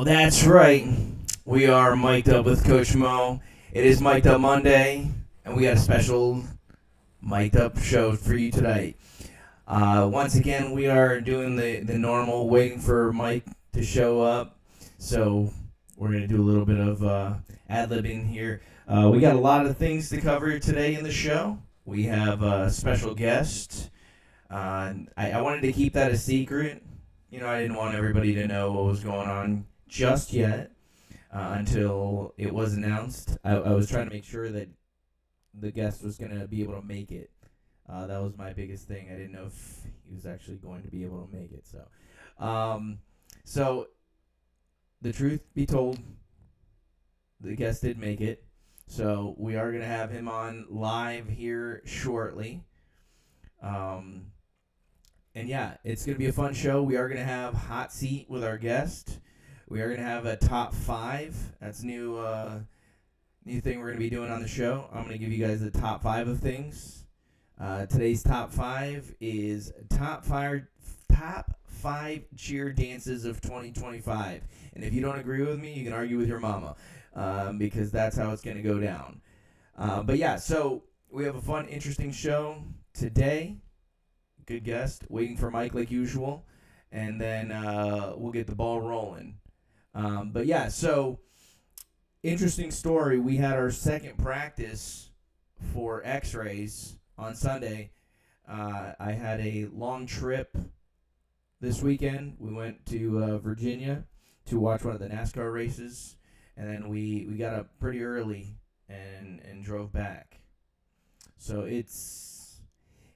That's right. We are mic'd up with Coach Mo. It is Mic'd Up Monday, and we got a special mic'd up show for you tonight. Once again, we are doing the normal, waiting for Mike to show up. So we're going to do a little bit of ad-libbing here. We got a lot of things to cover today in the show. We have a special guest. I wanted to keep that a secret. I didn't want everybody to know what was going on just yet until it was announced. I was trying to make sure that the guest was going to be able to make it. That was my biggest thing. I didn't know if he was actually going to be able to make it. So the truth be told, the guest did make it. So we are going to have him on live here shortly. And yeah, it's going to be a fun show. We are going to have hot seat with our guest. We are going to have a top 5. That's new thing we're going to be doing on the show. I'm going to give you guys the top 5 of things. Today's top 5 is top 5 cheer dances of 2025. And if you don't agree with me, you can argue with your mama, because that's how it's going to go down. But yeah, so we have a fun, interesting show today. Good guest, waiting for Mike like usual, and then we'll get the ball rolling. But yeah, so interesting story. We had our second practice for X-rays on Sunday. I had a long trip this weekend. We went to Virginia to watch one of the NASCAR races, and then we got up pretty early and drove back. So it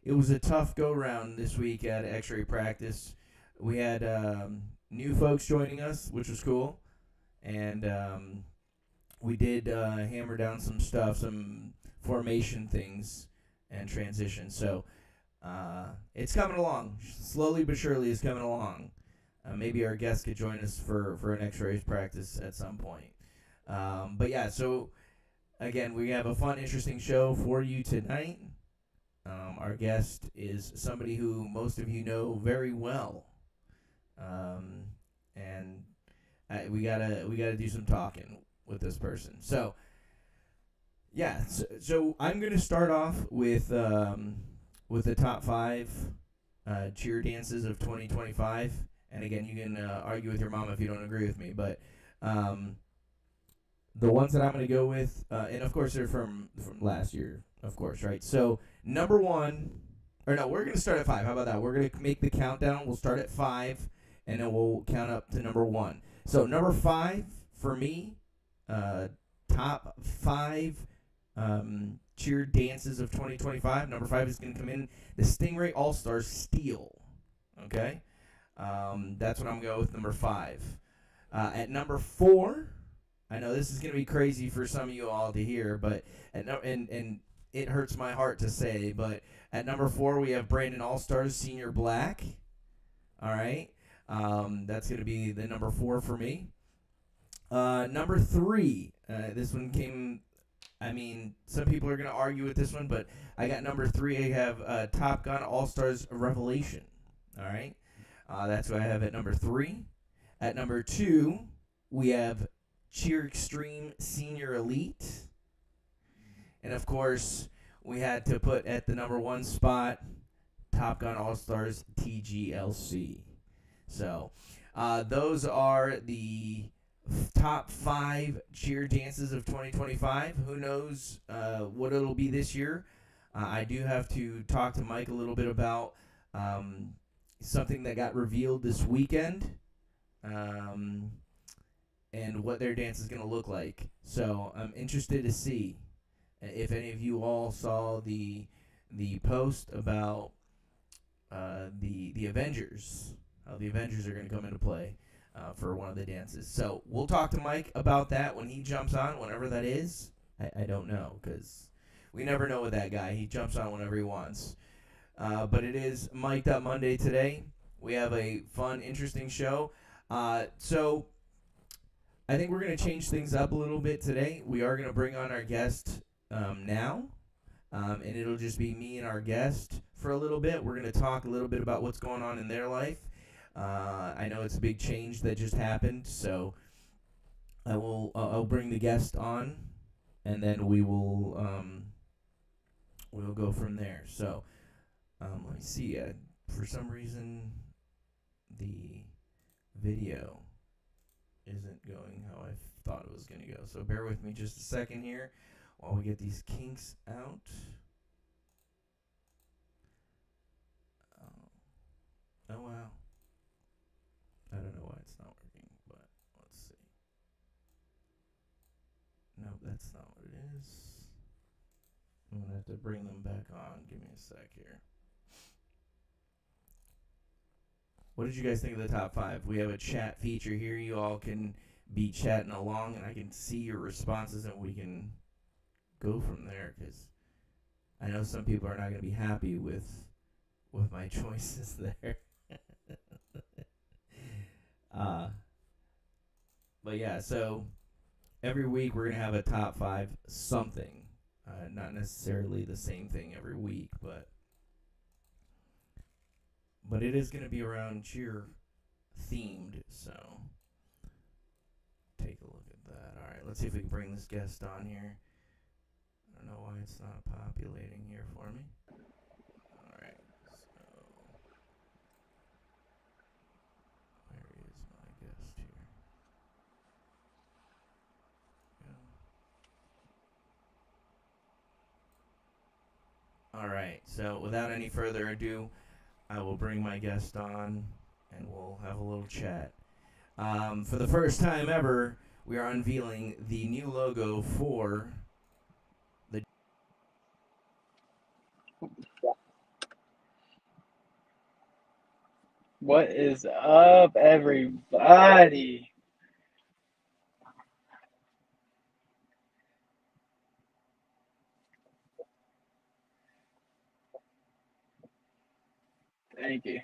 was a tough go-round this week at X-ray practice. We had new folks joining us, which was cool. And we did hammer down some stuff, some formation things and transition. So it's coming along. Slowly but surely it's coming along. Maybe our guest could join us for an X-rays practice at some point. But yeah, so again, we have a fun, interesting show for you tonight. Our guest is somebody who most of you know very well, and we gotta do some talking with this person. So yeah, so I'm gonna start off with the top 5 cheer dances of 2025. And again, you can argue with your mom if you don't agree with me, but the ones that I'm gonna go with, and of course they're from last year, of course, right? So number 1, or no, we're going to start at 5. How about that? We're going to make the countdown. We'll start at 5, and then we'll count up to number 1. So number 5 for me, top 5 cheer dances of 2025. Number 5 is going to come in the Stingray All-Stars Steel. Okay? That's what I'm going with, number 5. At number 4, I know this is going to be crazy for some of you all to hear, but and it hurts my heart to say, but at number 4 we have Brandon All-Stars Senior Black. All right, that's going to be the number 4 for me. Number 3, this one came. I mean, some people are going to argue with this one, but I got number 3. I have Top Gun All-Stars Revelation. All right, that's what I have at number 3. At number 2, we have Cheer Extreme Senior Elite. And, of course, we had to put at the number 1 spot Top Gun All-Stars TGLC. So those are the top 5 cheer dances of 2025. Who knows what it'll be this year. I do have to talk to Mike a little bit about something that got revealed this weekend and what their dance is going to look like. So I'm interested to see if any of you all saw the post about the Avengers, how the Avengers are going to come into play for one of the dances. So we'll talk to Mike about that when he jumps on, whenever that is. I don't know, because we never know with that guy. He jumps on whenever he wants. But it is Mic'd Up Monday today. We have a fun, interesting show. So I think we're going to change things up a little bit today. We are going to bring on our guest now, and it'll just be me and our guest for a little bit. We're going to talk a little bit about what's going on in their life. I know it's a big change that just happened, so I'll bring the guest on, and then we'll go from there. So let me see. For some reason, the video isn't going how I thought it was going to go. So bear with me just a second here while we get these kinks out. Oh wow. I don't know why it's not working, but let's see. No, that's not what it is. I'm going to have to bring them back on. Give me a sec here. What did you guys think of the top 5? We have a chat feature here. You all can be chatting along, and I can see your responses, and we can go from there, because I know some people are not going to be happy with my choices there. But yeah, so every week we're going to have a top 5 something. Not necessarily the same thing every week, but it is going to be around cheer themed, so take a look at that. All right, let's see if we can bring this guest on here. I don't know why it's not populating here for me. All right, so where is my guest here? All right, so without any further ado, I will bring my guest on, and we'll have a little chat. For the first time ever, we are unveiling the new logo for the. What is up, everybody? Thank you.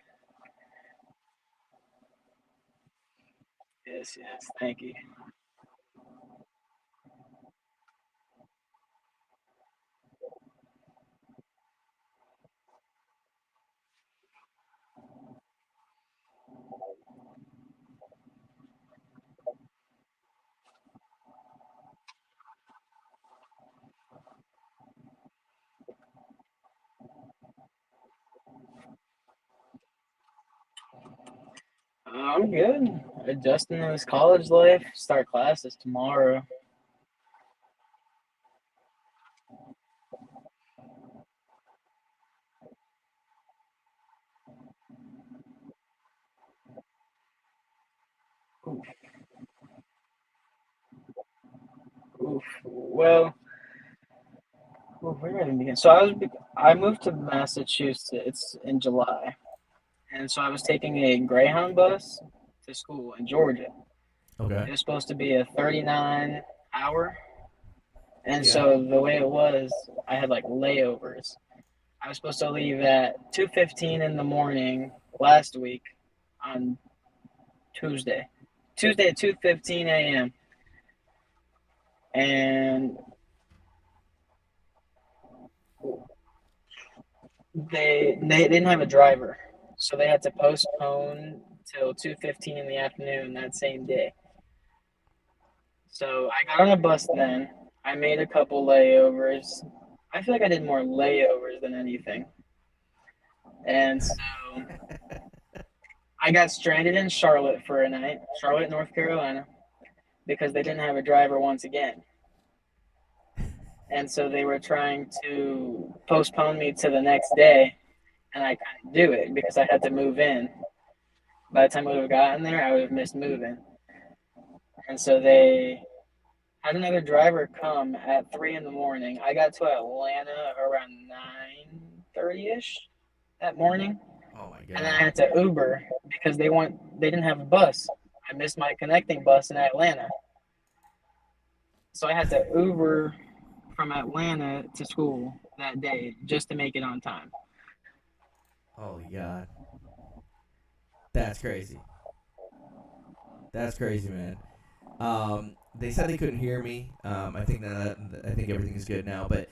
Yes, yes, thank you. I'm good. Adjusting to this college life. Start classes tomorrow. Oof, oof. Well, where did I even begin? I moved to Massachusetts in July, and so I was taking a Greyhound bus to school in Georgia. Okay. It was supposed to be a 39 hour. And Yeah. so the way it was, I had like layovers. I was supposed to leave at 2:15 in the morning last week on Tuesday. Tuesday at 2:15 a.m. and they didn't have a driver. So they had to postpone till 2:15 in the afternoon that same day. So I got on a bus then. I made a couple layovers. I feel like I did more layovers than anything. And so I got stranded in Charlotte for a night, Charlotte, North Carolina, because they didn't have a driver once again. And so they were trying to postpone me to the next day, and I couldn't do it because I had to move in. By the time I would have gotten there, I would have missed moving. And so they had another driver come at 3 in the morning. I got to Atlanta around 9:30 ish that morning, Oh my and then I God. had to Uber because they didn't have a bus. I missed my connecting bus in Atlanta. So I had to Uber from Atlanta to school that day just to make it on time. Holy God. That's crazy. That's crazy, man. They said they couldn't hear me. I think everything is good now. But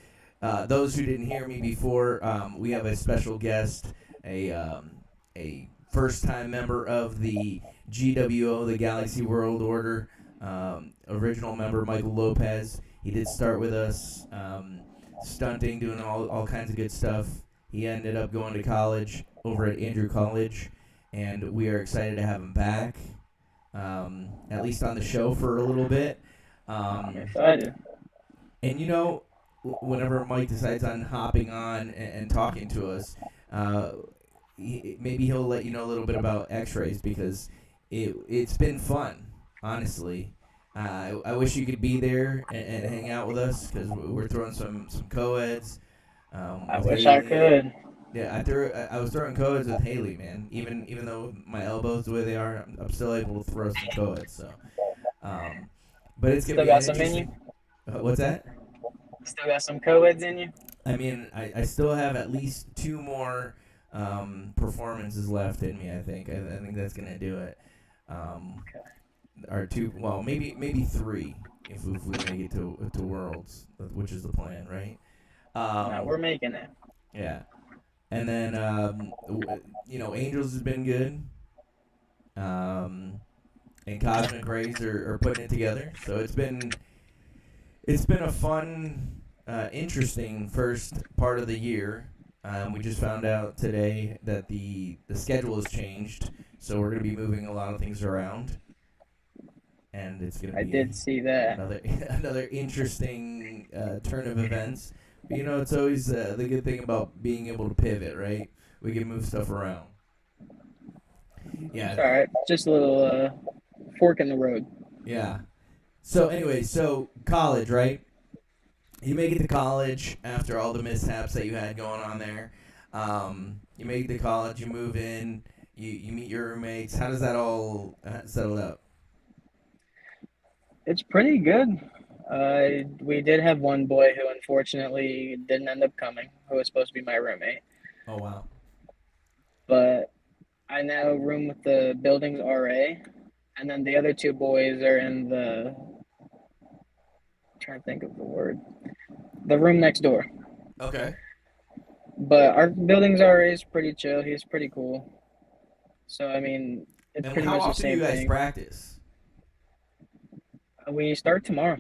those who didn't hear me before, we have a special guest, a first-time member of the GWO, the Galaxy World Order. Original member Michael Lopez. He did start with us, stunting, doing all kinds of good stuff. He ended up going to college over at Andrew College, and we are excited to have him back, at least on the show for a little bit. I'm Um, excited. and whenever Mike decides on hopping on and talking to us, uh, maybe he'll let you know a little bit about X-rays because it's been fun, honestly. I wish you could be there and hang out with us because we're throwing some co-eds I with wish I Haley. could. Yeah, I was throwing co-eds with Haley, man. Even though my elbows the way they are, I'm still able to throw some co-eds. So, um, but it's gonna Still be an got some in you? interesting. What's that? Still got some co-eds in you? I mean, I still have at least two more performances left in me. I think that's gonna do it. Um, or two, well, maybe three if we make it to Worlds, which is the plan, right? No, Um, we're making it. yeah, and then Angels has been good, um, and Cosmic Rays are putting it together. So it's been a fun, interesting first part of the year. We just found out today that the schedule has changed, so we're going to be moving a lot of things around, and it's going to I did be see that. another another interesting turn of events. But it's always the good thing about being able to pivot, right? We can move stuff around. It's Yeah, all right. Just a little fork in the road. yeah. So anyway, so college, right? You make it to college after all the mishaps that you had going on there. You make it to college, you move in, you meet your roommates. How does that all settle up? It's pretty good. We did have one boy who unfortunately didn't end up coming, who was supposed to be my roommate. Oh wow. But I now room with the building's RA, and then the other two boys are in I'm trying to think of the room next door. Okay. But our building's RA is pretty chill. He's pretty cool. So I mean, it's And pretty how much the often do you same guys thing. practice? We start tomorrow.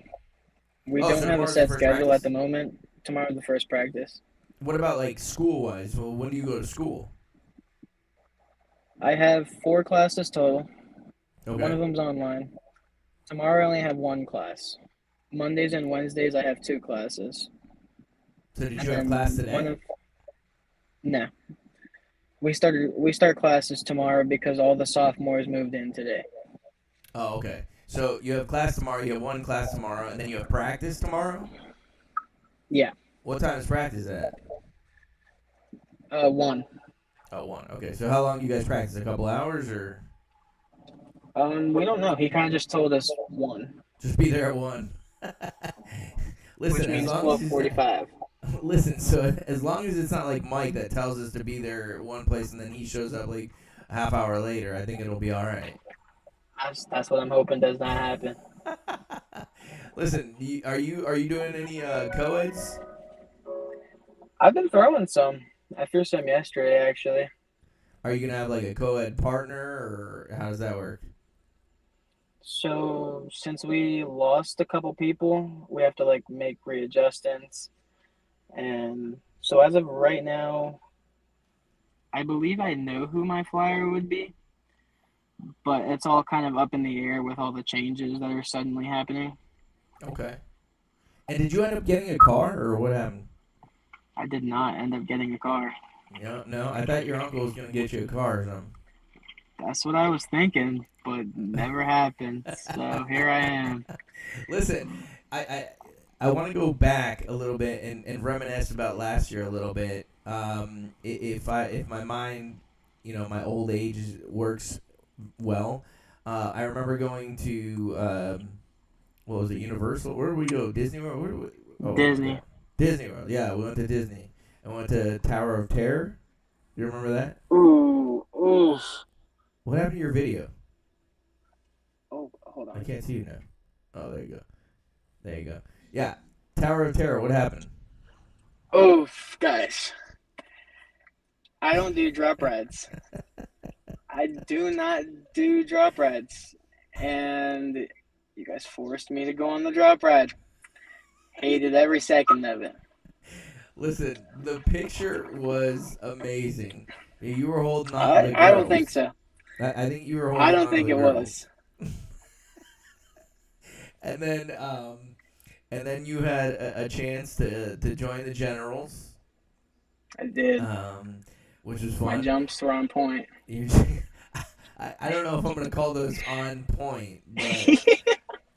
We Oh, don't so have a tomorrow's the set first schedule at practice. the moment. Tomorrow's the first practice. What about like school wise? Well, when do you go to school? I have four classes total. One Okay. of them's online. Tomorrow I only have one class. Mondays and Wednesdays I have two classes. So did And you have class then today? one of no. We start classes tomorrow because all the sophomores moved in today. Oh, okay. So you have class tomorrow. You have one class tomorrow, and then you have practice tomorrow. Yeah. What time is practice at? One. Oh, one. Okay. So how long do you guys practice? A couple hours, or We don't know. He kind of just told us one, just be there at one? which Listen, as means long as he's 12:45. listen. So as long as it's not like Mike that tells us to be there at one place and then he shows up like a half hour later, I think it'll be all right. That's what I'm hoping does not happen. Listen, are you doing any co-eds? I've been throwing some. I threw some yesterday actually. Are you gonna have like a co-ed partner, or how does that work? So since we lost a couple people, we have to like make readjustments. And so as of right now, I believe I know who my flyer would be, but it's all kind of up in the air with all the changes that are suddenly happening. Okay. And did you end up getting a car, or what happened? I did not end up getting a car. No. I thought your uncle was gonna get you a car or That's what I was thinking, but never happened. So here I am. something. Listen, I want to go back a little bit and reminisce about last year a little bit. If my mind, my old age works well, I remember going to what was it, Universal? Where did we go? Disney World? Oh, I Disney. forgot. Disney World. Yeah, we went to Disney. I went to Tower of Terror. You remember that? Ooh, ooh. What happened to your video? Oh, hold I on. can't see you now. Oh, there you go. There you go. Yeah, Tower of Terror. What happened? Oh, guys, I don't do drop rides. I do not do drop rides, and You guys forced me to go on the drop ride. Hated every second of it. Listen, the picture was amazing. You were holding on to the I don't think girls. so. I think you were I holding don't on to think the it girls. was. And then you had a chance to join the generals, I did. um, which was My fun. jumps were on point. You, I don't know if I'm gonna call those on point,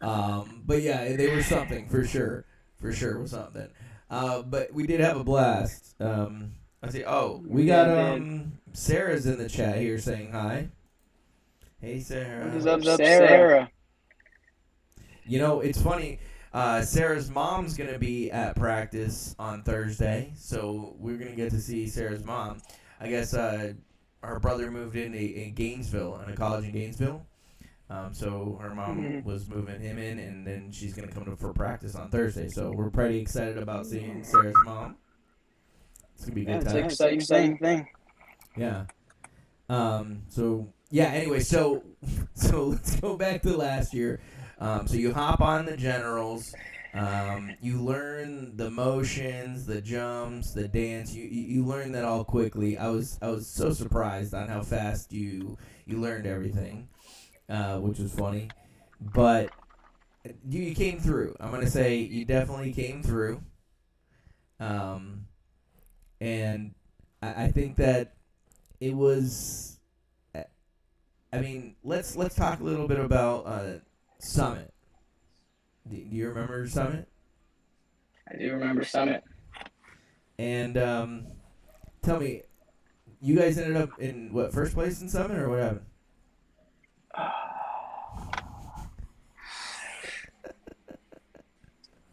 but yeah, they were something for sure was something. But we did have a blast. I see. Oh, we got did. Sarah's in the chat here saying hi. Hey What Sarah. is up, Sarah? You know, it's funny. Sarah's mom's gonna be at practice on Thursday, so we're gonna get to see Sarah's mom. I guess her brother moved in Gainesville, in a college in Gainesville. So her mom was moving him in, and then she's gonna come to for practice on Thursday. So we're pretty excited about seeing Sarah's mom. It's gonna be a good time. It's an exciting thing. Yeah. So yeah. Anyway, so let's go back to last year. So you hop on the generals. You learn the motions, the jumps, the dance. You learn that all quickly. I was so surprised on how fast you learned everything, which was funny. But you came through. I'm gonna say you definitely came through. Um, and I think that it was. I mean, let's talk a little bit about Summit. Do you remember Summit? I do remember Summit. And tell me, you guys ended up in what, first place in Summit, or what happened?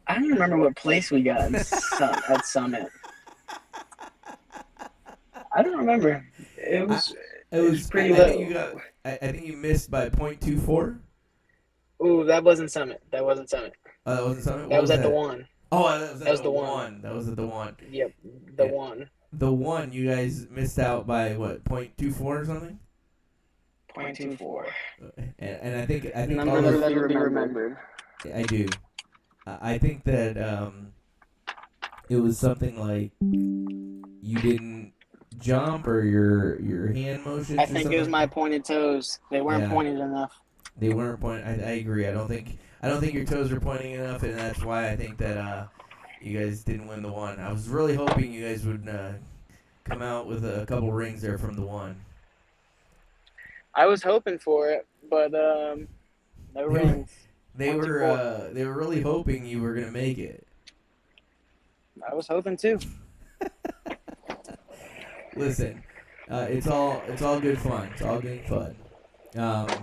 I don't remember what place we got at Summit. I don't remember. It was pretty low. I think you missed by .24. Ooh, that wasn't Summit. That wasn't Summit. That wasn't Summit. That was at the one. Oh, that was the one. That was at the one. Yep, the one. The one, you guys missed out by what, .24 or something? 0.24. And I think Number that will be remembered. I do. I think that it was something like you didn't jump, or your hand motions. I think it was my pointed toes. They weren't pointed enough. They weren't pointed. I agree. I don't think your toes were pointing enough, and that's why I think that you guys didn't win the one. I was really hoping you guys would come out with a couple rings there from the one. I was hoping for it, but no rings. They were really hoping you were gonna make it. I was hoping too. Listen, it's all good fun. It's all good fun.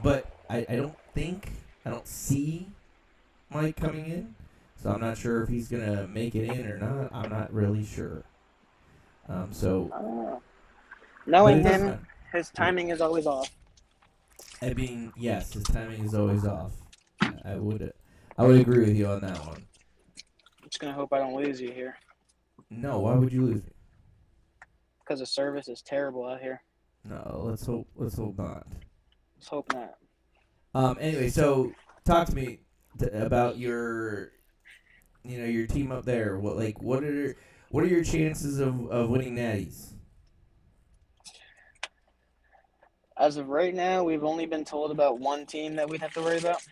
But I don't see Mike coming in, so I'm not sure if he's gonna make it in or not. I'm not really sure. Knowing him, his timing is always off. I mean, yes, his timing is always off. I would agree with you on that one. I'm just gonna hope I don't lose you here. No, why would you lose me? Because the service is terrible out here. No, let's hope not. Let's hope not. Anyway, so talk to me about your team up there. What are your chances of winning natties? As of right now, we've only been told about one team that we'd have to worry about.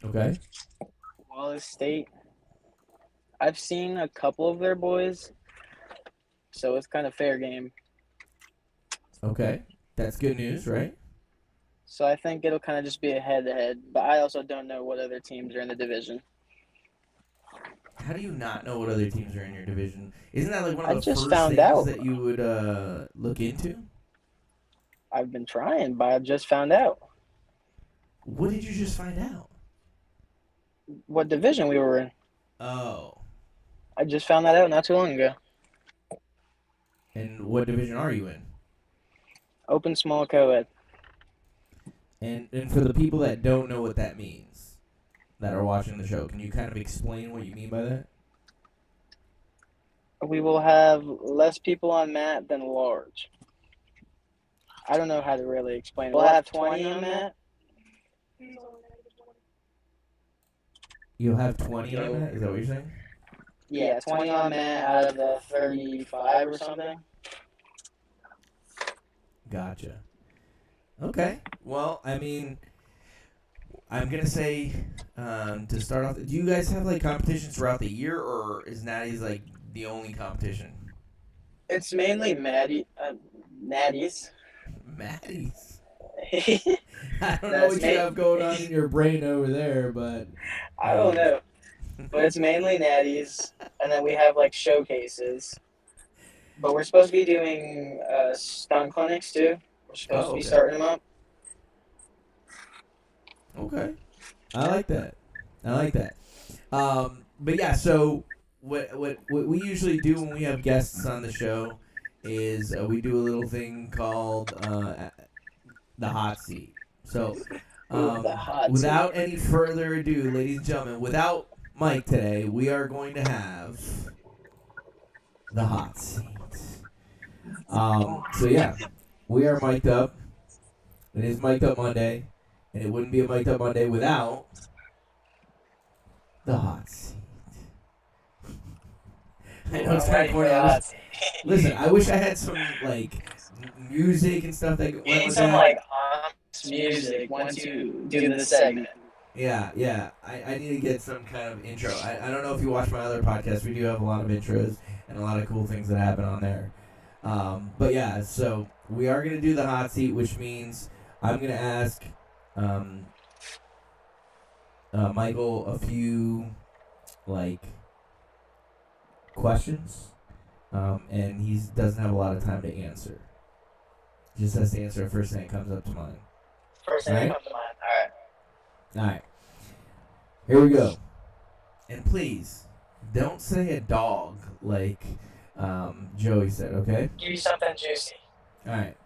Okay. Wallace State. I've seen a couple of their boys, so it's kind of fair game. Okay. That's good news, right? So I think it'll kind of just be a head-to-head, but I also don't know what other teams are in the division. How do you not know what other teams are in your division? Isn't that like one of the just first found things out. that you would look into? I've been trying, but I just found out. What did you just find out? What division we were in. Oh. I just found that out not too long ago. And what division are you in? Open small co-ed. And for the people that don't know what that means, that are watching the show, can you kind of explain what you mean by that? We will have less people on mat than large. I don't know how to really explain it. We'll have 20 on mat. You'll have 20 on that? Is that what you're saying? Yeah, 20 on mat out of the 35 or something. Gotcha. Okay. Well, I mean, I'm gonna say to start off. Do you guys have like competitions throughout the year, or is Natty's like the only competition? It's mainly natties. Maddie's. I I don't know That's what you ma- have going on in your brain over there, but don't um, know, but it's mainly natties, and then we have like showcases. But we're supposed to be doing stunt clinics too. We're supposed oh, to be okay, starting them up. okay. I like that. I like that. But yeah, so what we usually do when we have guests on the show is we do a little thing called the hot seat. So, Ooh, the hot seat. without any further ado, ladies and gentlemen, without Mike today, we are going to have the hot seat. So yeah, we are mic'd up. It is mic'd up Monday, and it wouldn't be a mic'd up Monday without the hot seat. I know it's kind of corny. Listen, I wish I had some like music and stuff that You went need with some that. like music once you do the segment. Yeah. I need to get some kind of intro. I don't know if you watch my other podcast. We do have a lot of intros and a lot of cool things that happen on there. But yeah, so we are going to do the hot seat, which means I'm going to ask Michael a few, like, questions. And he doesn't have a lot of time to answer. He just has to answer the first thing that comes up to mind. First thing that comes to mind. All right. Here we go. And please, don't say a dog like Joey said, okay? Give you something juicy. All right.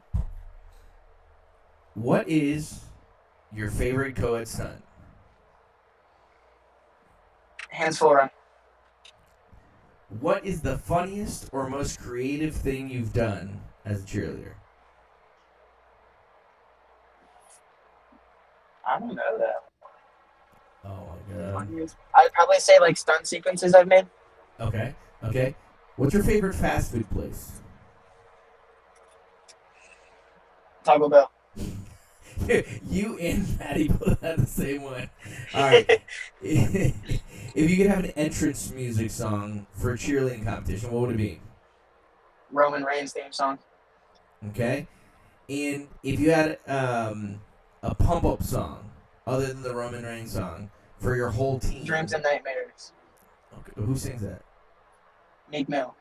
What is your favorite co-ed stunt? Hands full run. What is the funniest or most creative thing you've done as a cheerleader? I don't know that. Oh my god. I'd probably say like stunt sequences I've made. Okay. What's your favorite fast food place? Taco Bell. You and Maddie both had the same one. All right. If you could have an entrance music song for a cheerleading competition, what would it be? Roman Reigns theme song. Okay. And if you had a pump-up song other than the Roman Reigns song for your whole team. Dreams and Nightmares. Okay. Who sings that? Meek Mill.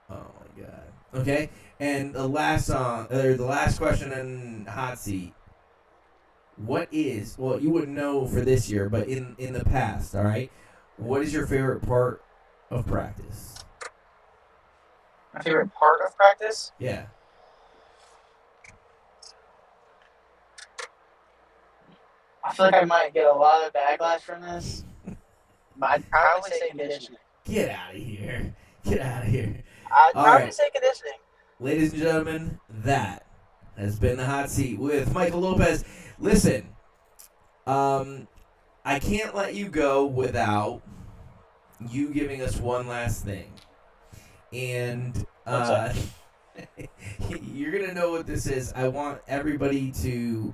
Oh my god. Okay. And the last song, or the last question in hot seat. What is, well, you wouldn't know for this year, but in the past, all right? What is your favorite part of practice? My favorite part of practice? Yeah. I feel like I might get a lot of backlash from this, but I'd probably say conditioning. Get out of here. Get out of here. I'd All probably right. say conditioning. Ladies and gentlemen, that has been the hot seat with Michael Lopez. Listen, I can't let you go without you giving us one last thing. And you're going to know what this is. I want everybody to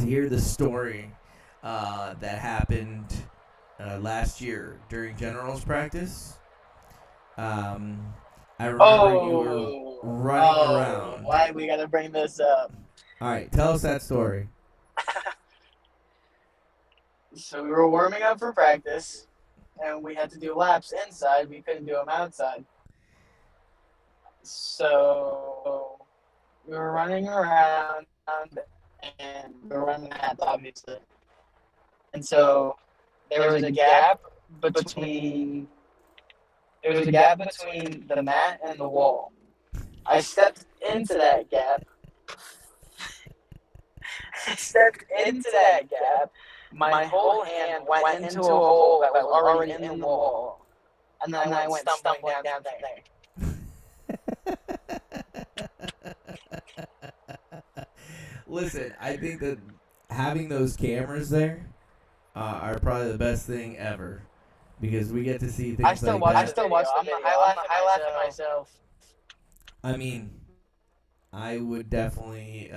hear the story that happened last year during generals practice. I remember you were running around. Why we gotta bring this up? All right, tell us that story. So we were warming up for practice, and we had to do laps inside. We couldn't do them outside. So we were running around, and we were running laps, obviously. And so there was a gap between the mat and the wall. I stepped into that gap. My whole hand went into a hole that was already in the wall. And then I went stumbling down there. Listen, I think that having those cameras there are probably the best thing ever because we get to see things I still like watch. that. I still watch the video. I laugh at myself. I mean, I would definitely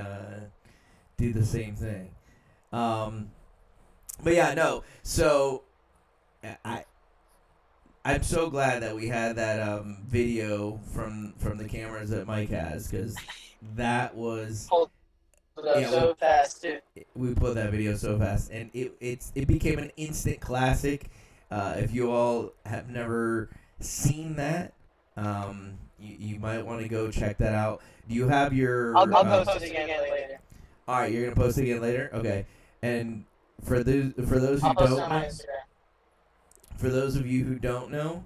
do the same thing. Um, but yeah, no. So I I'm so glad that we had that video from the cameras that Mike has because that was Hold it up so fast too. we put that video so fast and it became an instant classic. If you all have never seen that, you might want to go check that out. Do you have your? I'll post it again later. All right, you're gonna post it again later. Okay, and for those who I'll post it don't on my know, Instagram. for those of you who don't know,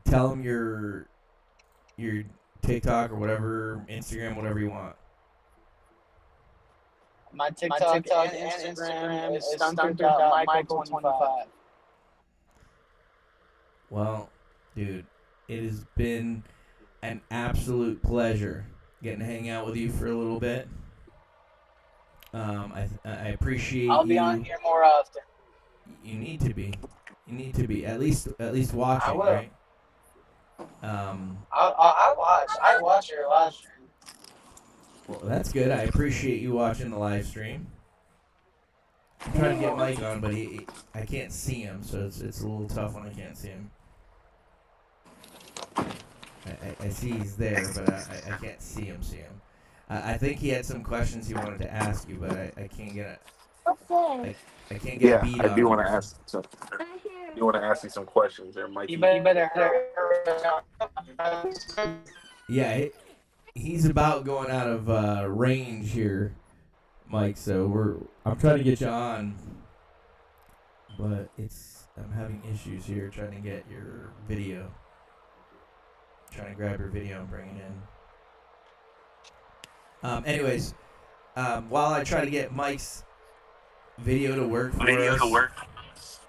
tell them your TikTok or whatever, Instagram, whatever you want. My TikTok and Instagram is stunter.michael25. Well, dude, it has been an absolute pleasure getting to hang out with you for a little bit. I appreciate I'll be on here more often. You need to be. You need to be at least watching, I will. right? I watch your live stream. Well, that's good. I appreciate you watching the live stream. I'm trying to get Mike on, but I can't see him, so it's a little tough when I can't see him. I see he's there, but I can't see him. I think he had some questions he wanted to ask you, but I can't get it. I can't get a beat on. I do want to ask. So, you want to ask me some questions there, Mikey? You better Yeah, he's about going out of range here, Mike. So I'm trying to get you on, but I'm having issues here trying to get your video. Trying to grab your video and bring it in. Anyways, while I try to get Mike's video to work for us,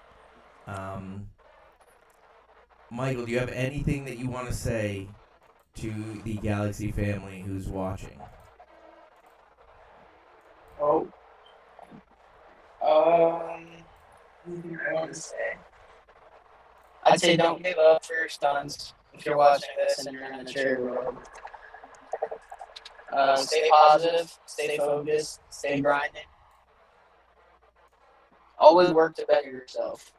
Michael, do you have anything that you want to say to the Galaxy family who's watching? what do I want to say? I'd say don't give up for your stunts if you're watching this and you're in the cheer world. Stay positive, stay focused, stay grinding. Always work to better yourself.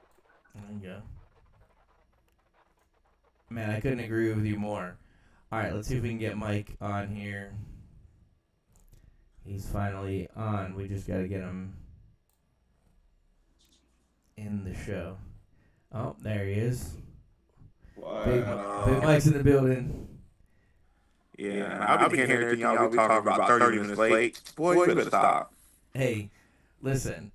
There you go. Man, I couldn't agree with you more. All right, let's see if we can get Mike on here. He's finally on. We just got to get him in the show. Oh, there he is. Wow. Big Mike's in the building. Yeah, I've been hearing everything y'all be talking about 30 minutes late. Boy, you better stop. Hey, listen.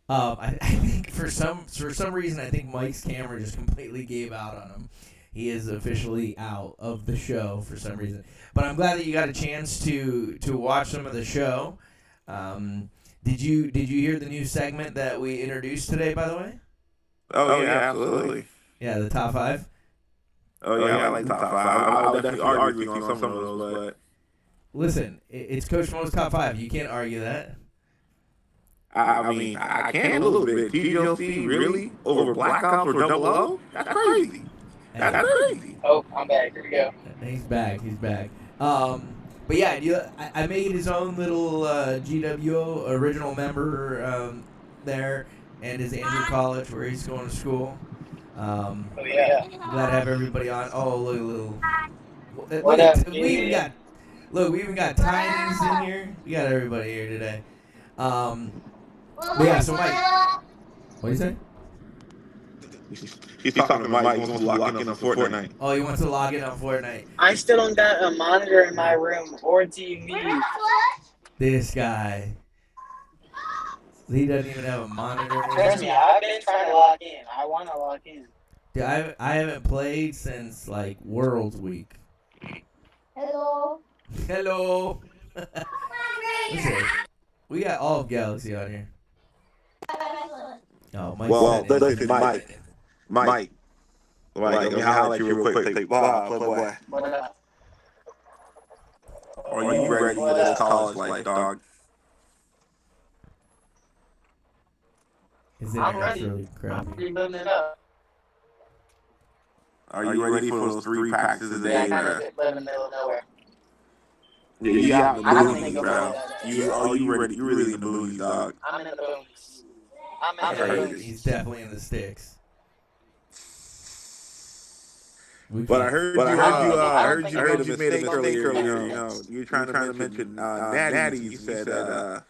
I think for some reason I think Mike's camera just completely gave out on him. He is officially out of the show for some reason. But I'm glad that you got a chance to watch some of the show. Did you hear the new segment that we introduced today, by the way? Oh yeah, absolutely. Yeah, the top 5. Oh yeah, I like top 5. I would definitely argue with you on some of those, but listen, it's Coach Mo's top 5. You can't argue that. I mean, I can a little bit. TGLC really over Black Ops or Double O? That's crazy. That's crazy. Oh, I'm back. Here we go. He's back. But yeah, I made his own little GWO original member there, and his Andrew College where he's going to school. Oh yeah. Glad to have everybody on. Oh, look, What up, we even got Tinies in here. We got everybody here today. But yeah, so Mike, what do you say? He's talking to Mike. He wants to lock in on Fortnite. Oh, he wants to log in on Fortnite. I still don't got a monitor in my room or TV. This guy. He doesn't even have a monitor. Trust me, I've been trying to log in. I want to log in. Dude, I haven't played since like Worlds Week. Hello. Listen, we got all of Galaxy on here. Oh, Mike's Well, sitting in. Mike. Let me highlight you real quick. Playboy. What up? Are you ready for this college life, dog? His I'm internet's ready. really I'm crappy. ready living it up. Are you ready for those 3 practices a Yeah, I day, kind bro? of live in the middle of nowhere. Yeah, you out in the I can boonies, think of bro. one that day. You ready? You really in the boonies, dog? I'm in the boonies. I'm in the Crazy. He's boonies. definitely in the sticks. We But I can't. heard I you. don't think I I heard don't you think made a you mistake earlier. mistakes. You were trying to mention Natty's. You said Matt.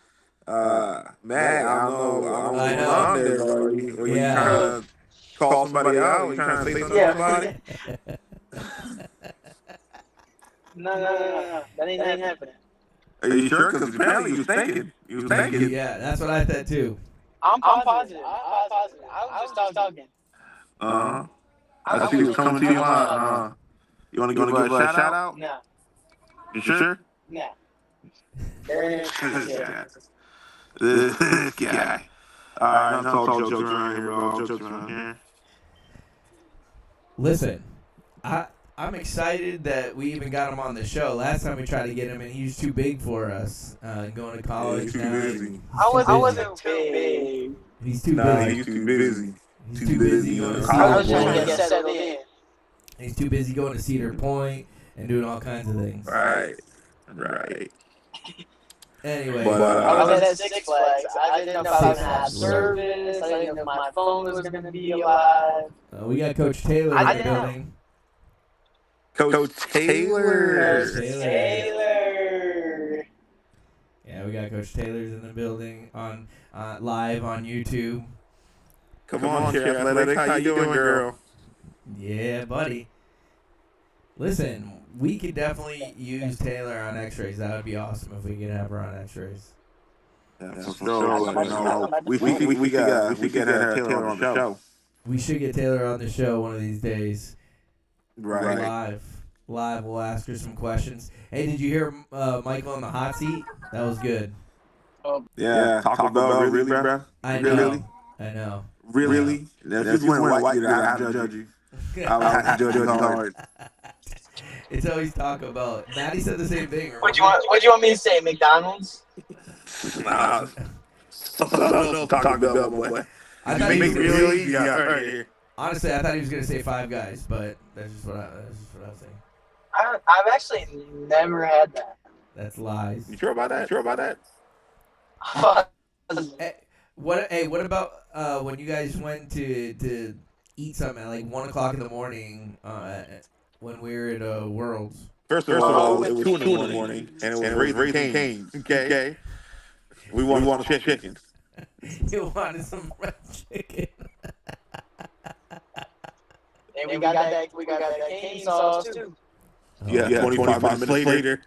I don't know I what's going know. on there. Are you Yeah. trying to call somebody out? Are you trying to say something to somebody? No. That ain't happening. Are you sure? Because apparently you was thinking. Yeah, that's what I thought too. I'm positive. I was just talking. Uh huh. I I see what's coming to your was just mind. talking. You want to give a shout out? No. You sure? No. There This ain't guy. This guy. All right, enough talk jokes around here, bro. All jokes around here. Listen, I'm excited that we even got him on the show. Last time we tried to get him, and he was too big for us. Going to college he's too now. busy. I wasn't too big. He's too Nah, busy. he's too busy. He's too busy going to on Cedar I was college. trying to Point. get settled in. He's too busy going to Cedar Point and doing all kinds of things. Right. Anyway, But I was at Six Flags. I didn't know if I was gonna have service. I didn't know if my phone was gonna be alive. we got Coach Taylor in I the didn't know. building. Coach Taylor. Taylor. Yeah, we got Coach Taylor's in the building on live on YouTube. Come on, Chair Athletics. How you doing, girl? Yeah, buddy. Listen, we could definitely use Taylor on X-rays. That would be awesome if we could have her on X-rays. Yeah, for sure. We get Taylor on the show. We should get Taylor on the show one of these days. Right. Live. We'll ask her some questions. Hey, did you hear Michael on the hot seat? That was good. Yeah. Taco Bell, really, bro? I know. Really? If you went white, I have to judge you. I would have to judge you hard. It's always Taco Bell. Maddie said the same thing. What you want me to say? McDonald's? Nah. Taco Bell, boy. I thought he was gonna really? say, Yeah, right here. honestly, I thought he was gonna say Five Guys, but that's just what I was saying. I've actually never had that. That's lies. You sure about that? What about when you guys went to eat something at like 1:00 in the morning when we were at Worlds? First of all, it was 2 in the morning, and it was Raising Cane's. Okay? We wanted chicken. You wanted some fried chicken. And we got that cane sauce too. Yeah, 25 minutes later.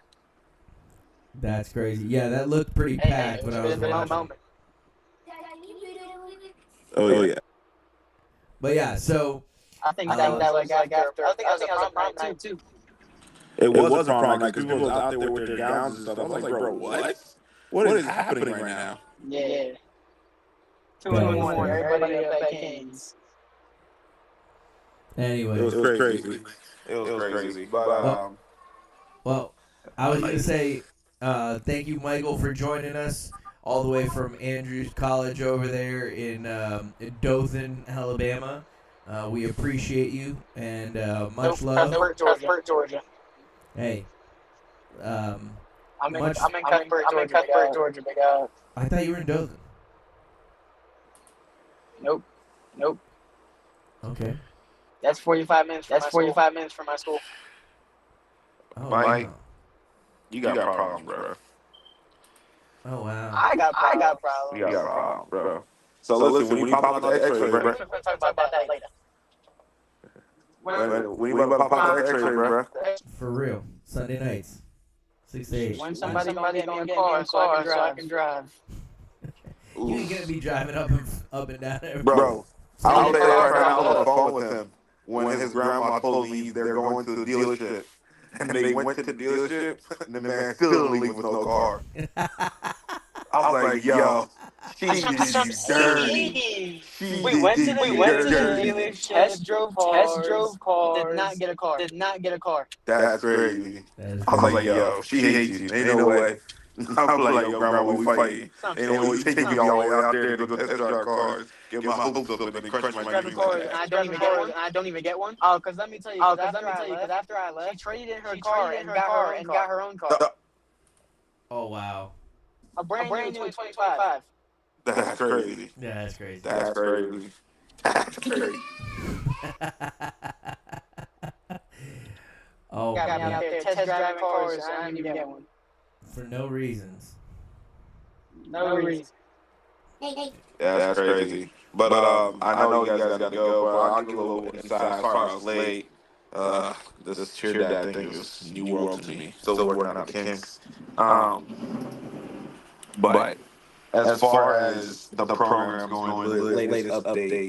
That's crazy. Yeah, that looked pretty packed when I was watching. Oh yeah. But yeah, so I think that was like after. I think that was a prom night too. It was a prom night because people was out there with their gowns and stuff. I was like, bro, what? What is happening right now? Yeah. 2 in the morning, everybody up at Cane's. anyway, It was crazy. It was crazy. But well, I was gonna say thank you, Michael, for joining us all the way from Andrews College over there in Dothan, Alabama. We appreciate you and much love. Cuthbert, Georgia. Hey, I'm in Cuthbert, Georgia. Big out. I thought you were in Dothan. Nope. Okay. That's 45 minutes. From my school. Oh, Mike. wow. you got problems, bro. Oh wow. I got problems. You got problems, bro. So listen, when you pop out the X-ray, bro. We're gonna talk about that later. When you pop out the X-ray, bro. For real. Sunday nights, 6 to 8. When somebody's gonna get me a car so I can drive. You ain't gonna be driving up and down every Bro, I was right now on the phone with him when his grandma told me they're going to the dealership. And they went to the dealership, and the man still didn't leave with no car. I was like, yo, she did you dirty. We went to the dealership, test drove cars, did not get a car. That's crazy. That is I was crazy. like, yo, she hates you. Ain't no way. I'll be like, yo, grandma, we fighting. Some Ain't no way you take me all the way out there to go test drive cars, get my hopes up, and then crush my driving dreams like cars, and that. I don't even get one. Oh, because let me tell you, because after I left, she traded in her car and got her own car, Oh wow. a brand new 2025. That's crazy. Yeah, that's crazy. That's crazy. That's crazy. Oh Got me man. out there test driving cars, and I didn't even get one. For no reasons. No reason. Yeah, that's crazy. But I know you guys got to go, but I'll give a little insight. Sorry, I was late. This cheer dad thing is new world to me. Still working out the kinks. But as far as the program's going, the latest update.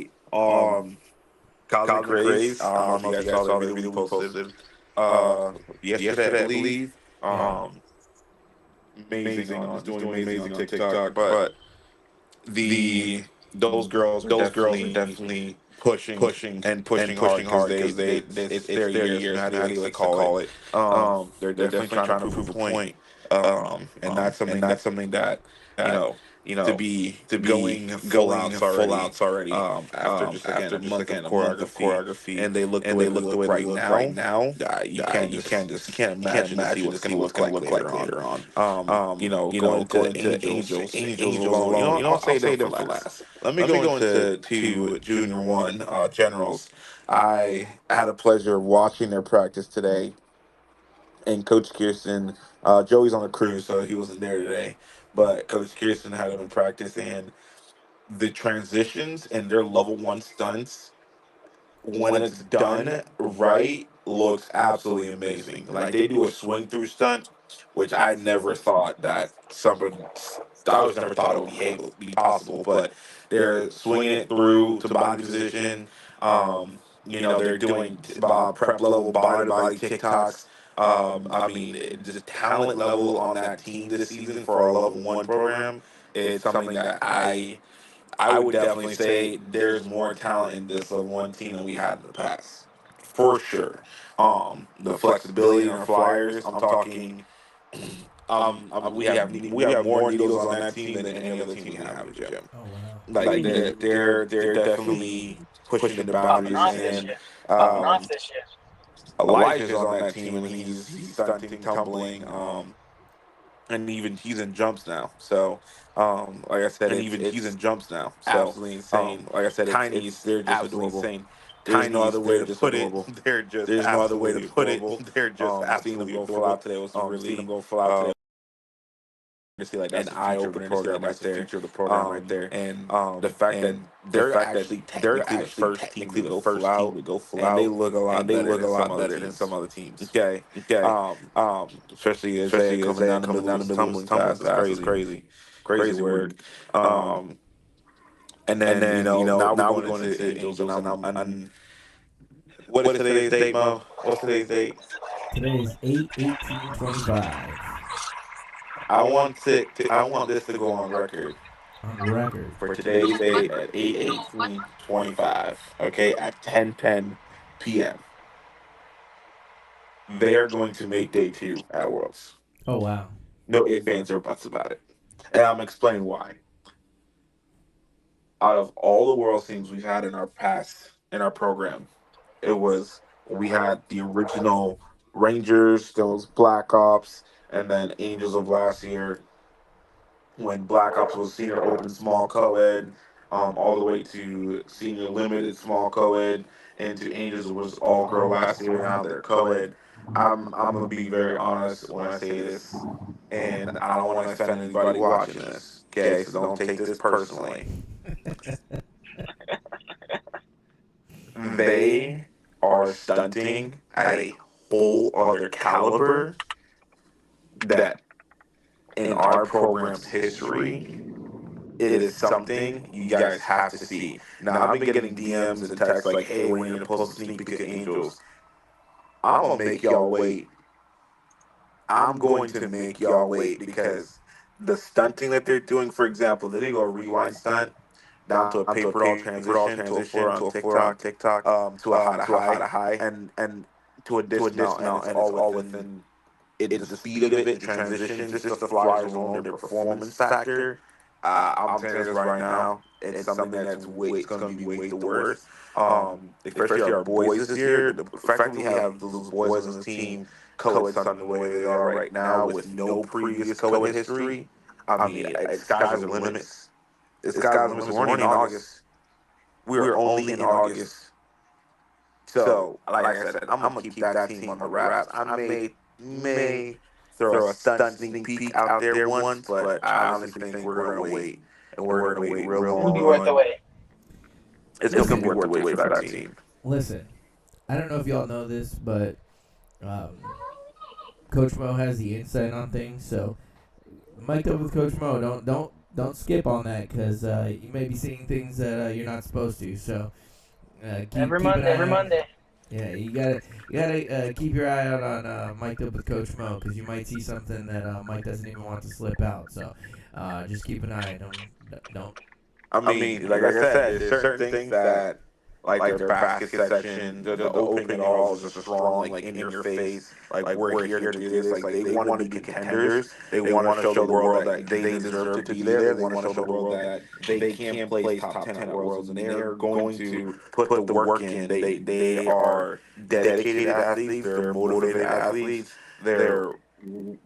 Cosmic Rays. I don't know if you guys saw the video we posted yesterday, I believe. Amazing on, he's doing amazing on TikTok. But the those girls are definitely pushing hard because it's their years. You know how you like to call it. They're definitely trying to prove a point. And that's something that you know To be going going full already. outs already After after just just again again a a month month of of choreography, choreography, and they look the way they right look right now. now. You can't imagine to see what's going to look like later on. Going Going into into Angels, Angels Angels alone. alone. I'll I'll save save them them for for last. last. Let me Let me go go into into Junior Junior One One Generals. Generals. I had a pleasure of watching their practice today, and Coach Kirsten. Joey's on the cruise, so he wasn't there today. But Coach Kirsten had them in practice, and the transitions and their level one stunts when it's done right looks absolutely amazing. Like they do a swing through stunt, which I never thought that somebody, I was never thought it would be possible, but they're swinging it through to body position. They're doing prep level body to body TikToks. The talent level on that team this season for our level one program, it's something that I would definitely say there's more talent in this level one team than we had in the past, for sure. The flexibility in our flyers. I'm talking. We have more needles on that team than any other team we have in the gym. Oh wow. Like they're definitely pushing the Popping boundaries, off this and shit. Popping um, off this shit. Elijah's on that team, and he's stunting, tumbling. And even he's in jumps now. So, like I said, it's absolutely insane. It's Tinies, they're just absolutely adorable. insane. There's no other Tinies, way they're to just put it. adorable. They're just There's no other way to absolutely put it. adorable. They're just Seeing them absolutely go full out adorable. today was Seeing them really go full out today to see like an that's the eye future of the opener to see like program right that's the there. future of the program right there. And Um, the fact that and the they're fact that actually they're technically the actually first team to technically the go full first team out, to go full and they out, look a and lot they better look a than some lot other better than some teams. other teams. Okay, Okay. um, Um, especially Isaiah Especially coming Isaiah down the coming middle of down the his middle of his tumbling tumbling fast is fast is crazy, crazy. crazy Crazy work. word. Um, Um, and and then then, now we're now we're going going into into Angels, and Angels and I'm what is what is today's today's date, date, Mo? Mo? What's What's today's today's date? date? Today is 8/18/25. I want this to go on record On record. for For today's today's date date at at 8/18/25. 8/18/25. Okay, at 10:10 p.m. They are going to make day two at Worlds. Oh wow. No ifs, ands, or buts about it. And I'm explaining why. Out of all the Worlds teams we've had in our past in our program, it was we had the original Rangers, there was Black Ops, and then Angels of last year when Black Ops was senior open small co-ed, all the way to senior limited small co-ed, and to Angels was all girl last year. Now they're co-ed. I'm gonna be very honest when I say this, and I don't want to offend anybody watching this. Okay, so don't take this personally. They are stunting at a whole other caliber that in our program's history, it is something you guys have to see. Now, I've been getting DMs and texts like, hey, when are you going to post a sneak peek of Angels? I'm going to make y'all wait. I'm going to make y'all wait because the stunting that they're doing, for example, they did go a rewind stunt down to a paper doll transition to a four on TikTok, to a high to high, and to a disc now, and it's all within it's the speed of it, the transitions, just the flyers alone, their performance factor. I'm saying this right now. It's something that's way it's going to be way the worst. Especially our boys this year. The fact that we have those boys on this team co-ed son the way they are right now with no previous co-ed history. I mean, it's skies are the limits. It's skies are the limits. We're only in August. We are only in August. So, like I said, I'm gonna keep that team on the wraps. I may throw a stunt sneak peek out there once, but I honestly think we're gonna wait, and we're gonna wait real It'll be worth the long. wait. It's gonna be worth the wait for that team. Listen, I don't know if y'all know this, but um, Coach Mo has the insight on things. So, mic'd up with Coach Mo. Don't skip on that because you may be seeing things that you're not supposed to. So, keep an eye Every out. Monday. Yeah, you gotta keep your eye out on mic'd up with Coach Mo because you might see something that Mike doesn't even want to slip out. So, just keep an eye. Don't. I mean, like I said, there's certain things that, like their basket section, the opening at all is just strong, like in your face. Like we're here to do this. Like they want to be contenders. They want to show the world that they deserve to be there. They want to show the world that they can place top 10 at Worlds, and they're going to put the work in. They are dedicated athletes. They're motivated athletes. They're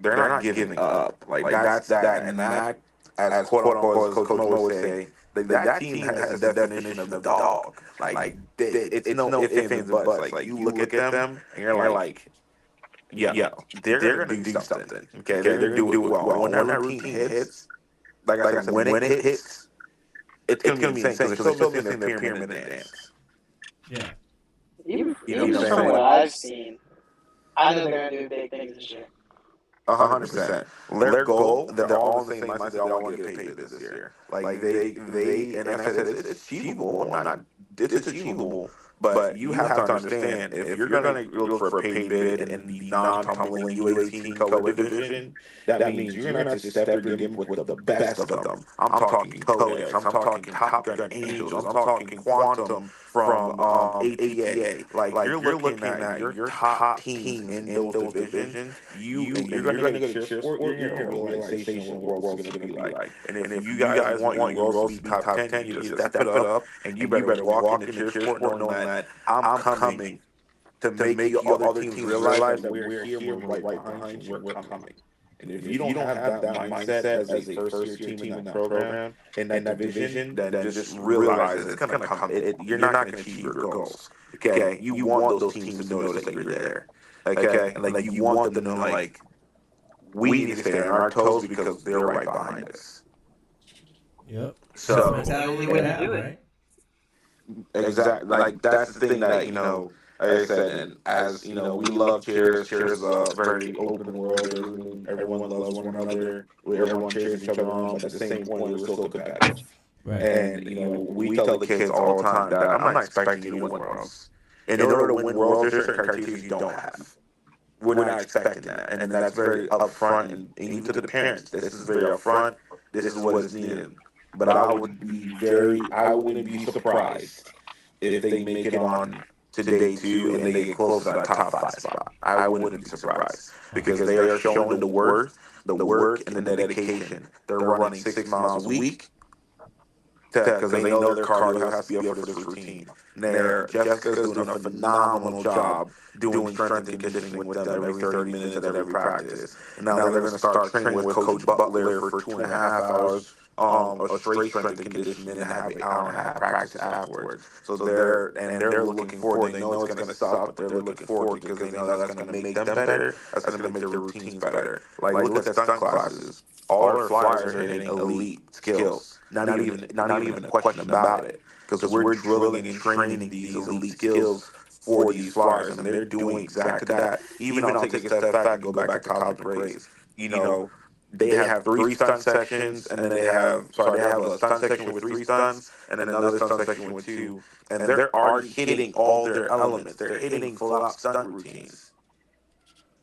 they're not giving up. Like that's that, and that, as quote unquote, as Coach Mo would say, that team has the definition of the dog. Like it's no ifs, ands, and buts. Like you look at them and you're like, yo, they're gonna do something. Okay, they're gonna do it well. When that routine hits, like I said, when it hits, it's gonna be insane because they're still missing their pyramid dance. Yeah. Even You know what I'm from saying? what I've seen, I know they're gonna do big things this year. 100%. Their goal, they're all in the same mindset. They all want to get paid this year. Like and like I said, it's achievable. I'm not, it's achievable. But you have to understand, if you're gonna look for a paid bid in the non-tumbling U18 co-ed division, that means you're gonna have to step your game with the best of them. I'm talking Codex. I'm talking Top Gun Angels. I'm talking Quantum from ATA. Like you're looking at your top teams in those divisions. You're gonna go to cheer sport. You're gonna get a realization what world's gonna be like. And if you guys want your worlds to be top 10, you need to step it up, and you better walk into cheer sport knowing that I'm coming to make your other teams realize that we're here, we're right behind you, we're coming. And if you don't have that mindset as a first year team in that program, in that division, then just realize it's gonna come. You're not gonna achieve your goals. Okay, you want those teams to notice that you're there. Okay, and like you want them to know like we need to stay on our toes because they're right behind us. Yep. So That's the mentality way would to have, do it. right? exactly, like that's the thing that like I said, and as we love cheers. Cheers is a very open world. Everyone loves one another. Everyone cheers each other on, but at the same point, we're still competitive. Right. And we tell the kids all the time that I'm not expecting you to win worlds. In order to win worlds, there's certain criteria you don't have. We're not expecting that, and that's very upfront, and even to the parents, this is very upfront. This is what is needed. But I wouldn't be surprised if they make it on to day two and they get close to that top 5 spot. I wouldn't be surprised because they are showing the work, and the dedication. They're running 6 miles a week because they know their cardio has to be up for this routine. Jessica's doing a phenomenal job doing strength and conditioning with them every 30 minutes at every practice. And now they're going to start training with Coach Butler for 2.5 hours of straight strength and conditioning, and have an hour and a half practice afterwards. So they're looking forward. They know it's going to suck, but they're looking forward because they know that's going to make them better. That's going to make their routines better. Like look at stunt classes. All our flyers are hitting elite skills. Not even a question about it. Because we're drilling and training these elite skills for these flyers, and they're doing exactly that. Even I'll take a step back and go back to college breaks. They have 3 stunt sections, and then they have a stunt section with 3 stunts, and then another stunt section with 2, and they're already hitting all their elements. They're hitting full out stunt routines.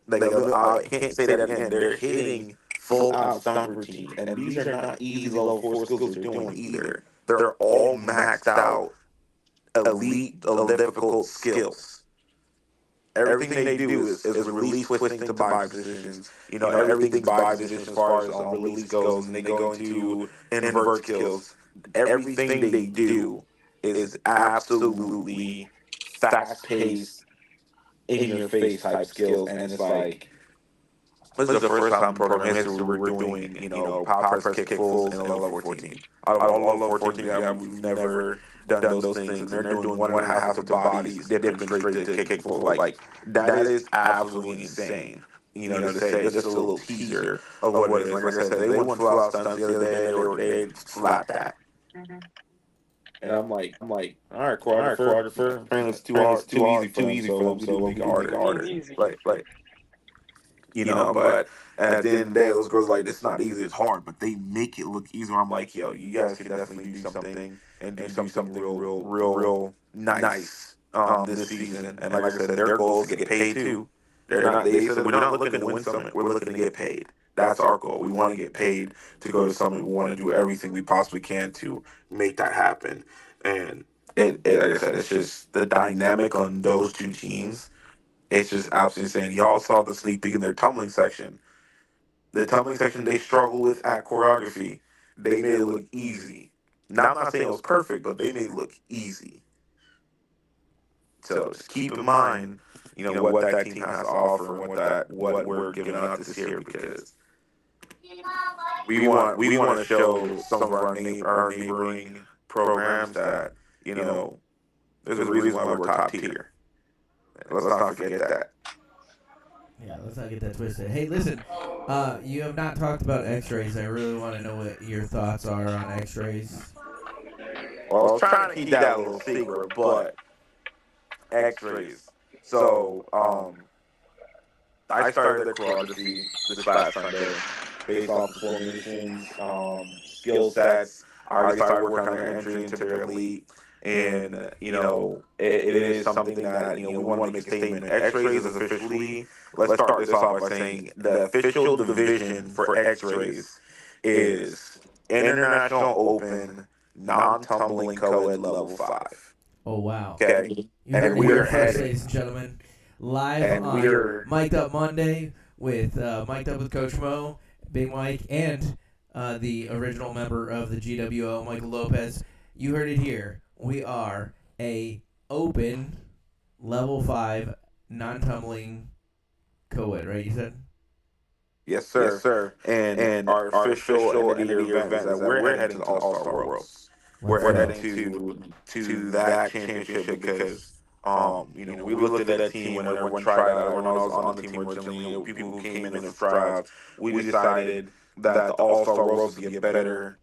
Like I can't say that again. They're hitting full out stunt routines, and these are not easy level 4 skills they're doing either. They're all maxed out, elite, difficult skills. everything they do is release twisting to body positions. Everything's body position as far as release goes, and they go into invert skills. Everything they do is absolutely fast paced, in your face type skills, and it's like this is the first time in program history we're doing, power press kick fulls in a level 14. Out of all level 14 we have, we've never done those things, and they're doing one and a half of the bodies, dipping straight to kick full. Like, that is absolutely insane. To say just a little teaser of what it is. Like I said, they went full out stunts the other day, and they slapped that. Mm-hmm. And I'm like, all right, choreographer. Apparently, it's too easy for them. So we can make it harder. Easy. Like, but at the end of the day, those girls are like, it's not easy, it's hard, but they make it look easier. I'm like, yo, you guys could definitely do something and do something real nice this season. And like I said, their goal is to get paid too. They said we're not looking to win Summit, we're looking to get paid. That's our goal. We want to get paid to go to Summit. We want to do everything we possibly can to make that happen. And like I said, it's just the dynamic on those two teams. It's just absolutely insane. Y'all saw the sneak peek in their tumbling section. The tumbling section they struggle with at choreography. They made it look easy. Now, I'm not saying it was perfect, but they made it look easy. So just keep in mind, what that team has to offer and what we're giving out this year, because we want to show some of our neighboring programs that there's a reason why we're top tier. Let's not forget that. Yeah, let's not get that twisted. Hey, listen, you have not talked about X-rays. I really want to know what your thoughts are on X-rays. Well, I was trying to keep that a little secret, but X-rays. So, I started the choreography this past Sunday based off the formations, skill sets. I already started working on their entry into their elite. And, it is something that, we want to make a statement. X-rays is officially, let's start this off by saying the official division for X-rays is International Open Non-Tumbling Co-Ed Level 5. Oh, wow. Okay. You heard And it we here are first, heading. ladies and gentlemen. Live And on we are Mic'd Up Monday with Mic'd Up with Coach Mo, Big Mike, and the original member of the GWO, Michael Lopez. You heard it here. We are a open level 5 non-tumbling co-ed, right? You said? Yes, sir. Yes, sir. And our official end of the year event is that we're heading to the All-Star Worlds. We're heading to that championship because, we looked at that team when everyone tried out. When I was on the team originally, people who came in for tryouts, we decided that the All-Star Worlds would be a better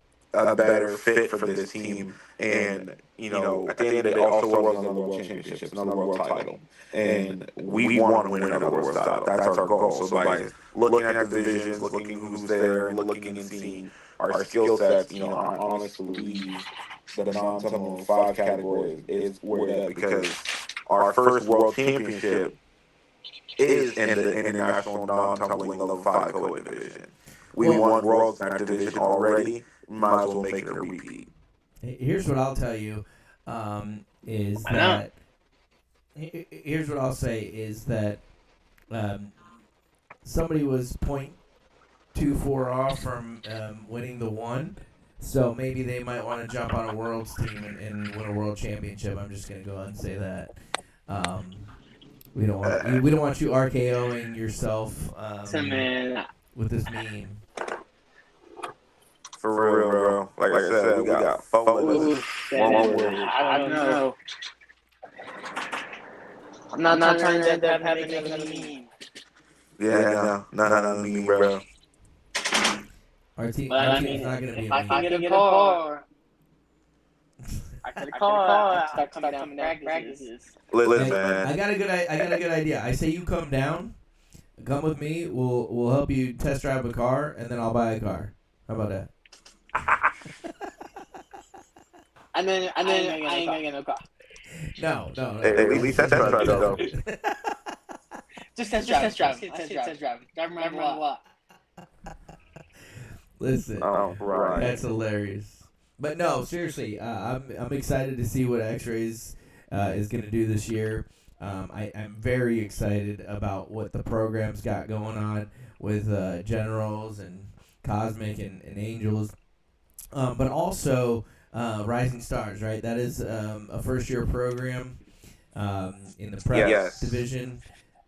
fit for this team. And, at the end of the day, All-Star Worlds is another world championship, it's another world title. And we want to win another world title. That's our goal. So by looking at the divisions, looking who's there, and looking and seeing our skill sets, I honestly believe the non-tumbling 5 category is where that, because our first world championship is in the international non-tumbling level 5 co-ed division. We won worlds in that division already. Might as well make it a repeat. Here's what I'll tell you, is that here's what I'll say is that somebody was 0.24 off from winning the 1, so maybe they might want to jump on a world's team and win a world championship. I'm just gonna go ahead and say that. We don't want you RKOing yourself with this meme. For real, bro. Like I said, we got focus. I don't know. I'm not trying to end up having a meme. Yeah, no, me, bro. Our team's But not gonna be if a I meme. can get a car, I can start coming down to practices. Listen, man. I got a good idea. I say you come down, come with me. We'll help you test drive a car, and then I'll buy a car. How about that? And then I ain't gonna get no car. No. Hey, at least that's right, though. Just test drive. Drive around the lot. Listen, right. That's hilarious. But no, seriously, I'm excited to see what X-Rays is going to do this year. I'm very excited about what the program's got going on with generals and cosmic and angels, but also rising stars. Right, that is a first year program in the prep Yes. division.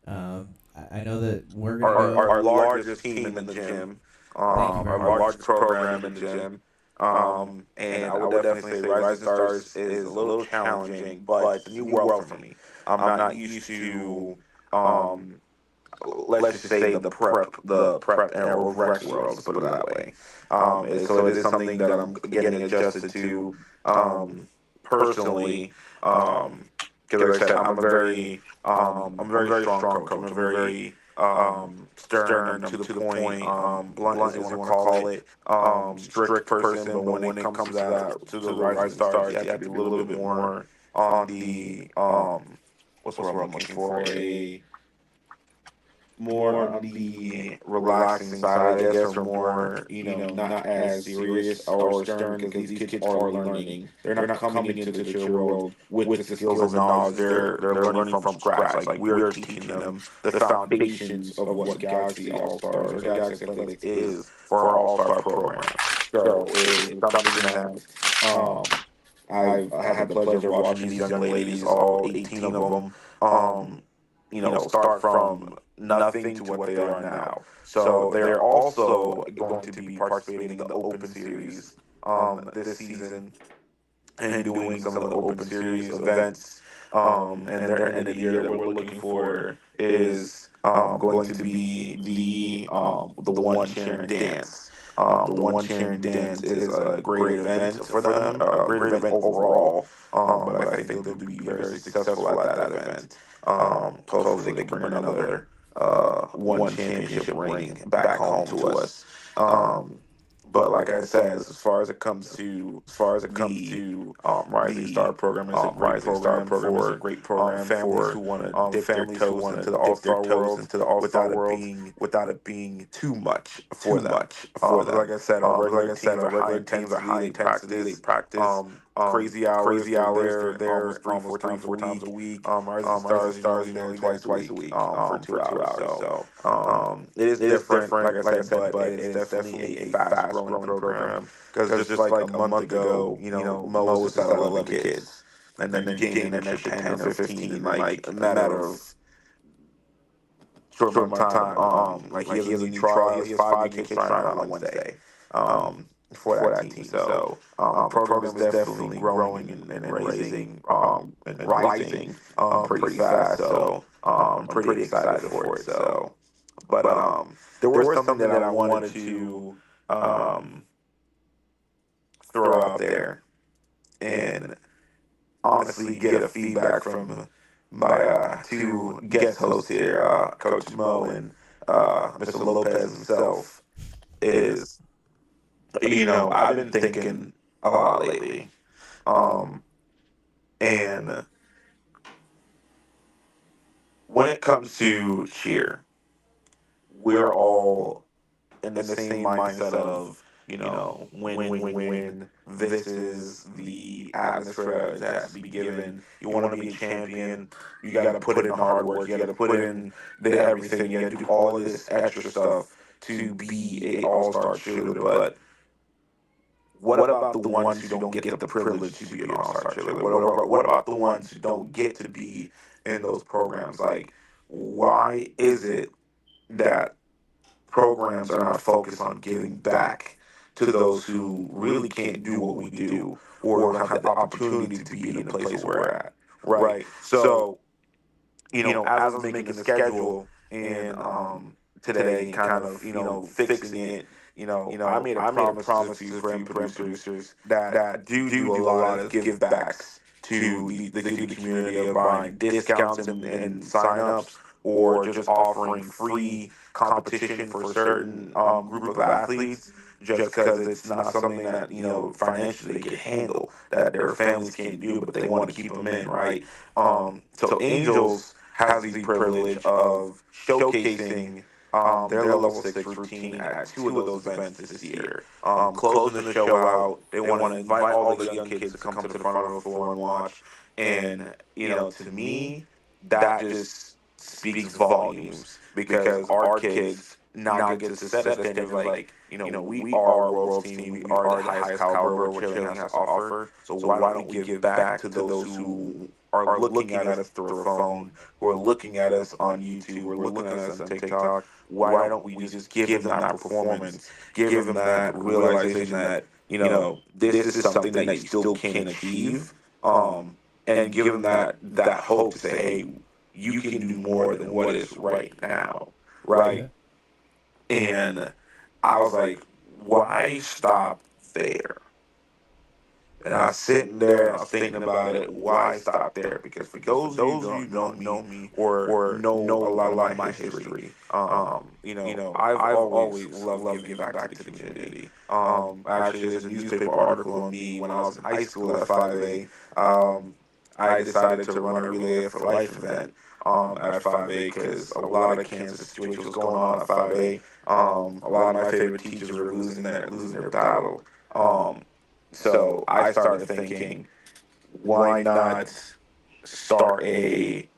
I know that we're gonna our go. our largest team in the gym, Thank you very our much. largest program in the gym. And I would definitely say Rising Stars is a little challenging, but it's a new world for me. I'm not used to, um, let's just say the prep or rec world, let's put it that way. So it is something that I'm getting adjusted to, personally. Um, because like I said, I'm a very strong coach. I'm a very stern and to the point, blunt as you want to call it, strict person. But when it comes to the Rising Stars, you have to be a little bit more on the what's the word I'm looking for? A more on the relaxing side, I guess, or more, not as serious or stern, because these kids are learning. They're not coming into the chill world with the skills and knowledge. They're learning from scratch. Like we are teaching them the foundations of what Galaxy All Stars or Galaxy Athletics is for our All Star program. So it's something that I had the pleasure of watching these young ladies, all 18 of them, start from nothing to what they are now. So they're also going to be participating in the Open Series this season, and doing some of the Open Series events. And their end of the year that we're looking for is going to be the one cheering dance. The one cheering dance is a great event for them, a great event overall. But I think they'll be very successful at that event. Hopefully they can bring another one championship ring back home to us. But like I said, as far as it comes to Rising Star program, is a great program for families who want to dip their toes into the All Star world without it being too much for them. Like I said, our regular teams are high intensity. They practice crazy hours. They're there almost three, four times a week. Rising Stars is only there twice a week for 2 hours. So it is different, like I said, but it is definitely a fast growing program. Because just like a month ago, Mo was just at 11 kids, and then you gain an extra 10 or 15 in like a matter of short amount of time. Like he has a new trial. He has 5 new kids trying out on Wednesday. For that team. So the program is definitely growing and raising and rising pretty fast. So I'm pretty excited for it. So, but there was something that I wanted to um, throw out there and honestly get a feedback from my two guest hosts here, Coach Mo and Mr. Lopez himself. Is, I've been thinking a lot lately, um, and when it comes to cheer, we're all in the same mindset of, win. This is the atmosphere that has to be given. You want to be a champion. You got to put in the hard work. You got to put in the everything. You got to do all of this extra stuff to be a All Star cheerleader. But what about the ones who don't get the privilege to be an All Star cheerleader? What about the ones who don't get to be in those programs? Like, why is it that programs are not focused on giving back to those who really can't do what we do or don't have the opportunity to be in the place where we're at, right? So, as I was making the schedule and today and kind of, fixing it, I made a promise to a few producers that do a lot of give backs to the community of buying discounts and sign ups, or just offering free competition for certain group of athletes, just because it's not something that, financially they can handle, that their families can't do, but they want to keep them in, right? So Angels has the privilege of showcasing their level 6 routine at two of those events this year. Closing the show out, they want to invite all the young kids to come to the front of the floor and watch. And, to me, that just speaks volumes because our kids now get to set a standard like, we are a world's team, we are the highest caliber what cheerleading has to offer. So why don't we give back to those who are looking at us through a phone, who are looking at us on YouTube, who are looking at us on TikTok? Why don't we just give them that performance, give them that realization that, this is something that you still can achieve, and give them that hope to say, hey, you can do more than what is right now, right? Yeah. And I was like, why stop there? And I was sitting there and I was thinking about it. Why stop there? Because for those of you who don't know me or know a lot of my history, I've always loved giving back to the community. Actually, there's a newspaper article on me when I was in high school at 5A. I decided to run a Relay for Life event at 5A because a lot of cancer situations was going on at 5A. A lot of my favorite teachers were losing their battle. So I started thinking, why not start a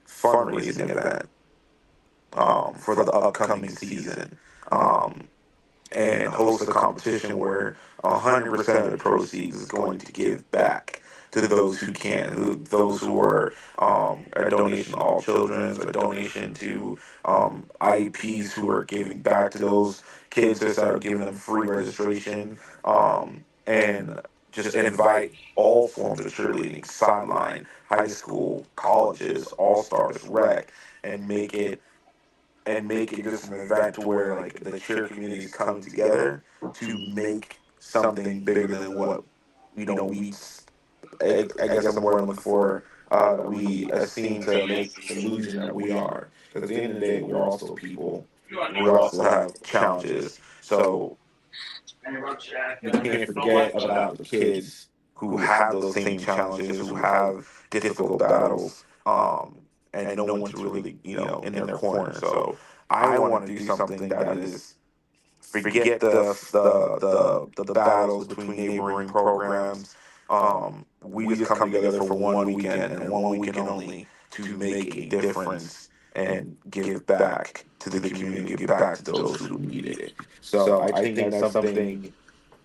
fundraising event for the upcoming season, and host a competition where 100% of the proceeds is going to give back to those who can, those who are a donation to All Children's, a donation to IEPs who are giving back to those kids that are giving them free registration, and just invite all forms of cheerleading, sideline, high school, colleges, all stars, rec, and make it just an event where like the cheer community is coming together to make something bigger than what we. I guess I'm more looking for. We seem to make the illusion that we are, because at the end of the day, we're also people. We also have challenges. So we can't forget about the kids who have those same challenges, who have difficult battles, and no one's really, in their corner. So I want to do something that is forget the battles between neighboring programs. We just come together for one weekend and one weekend only to make a difference and give back to the community, give back to those who need it. So I think that's something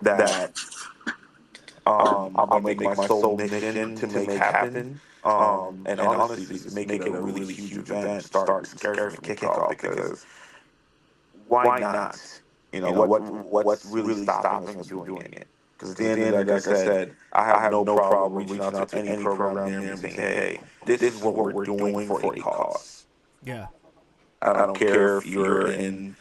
that I'm gonna make my sole mission to make happen. And honestly, just make it a really huge event, start scared from kickoff, because why not? What's really stopping us from doing it? Because at the end of the day, like I said, I have no problem reaching out to any program there and saying, hey, this is what we're doing for a cause. Yeah. I don't care if you're in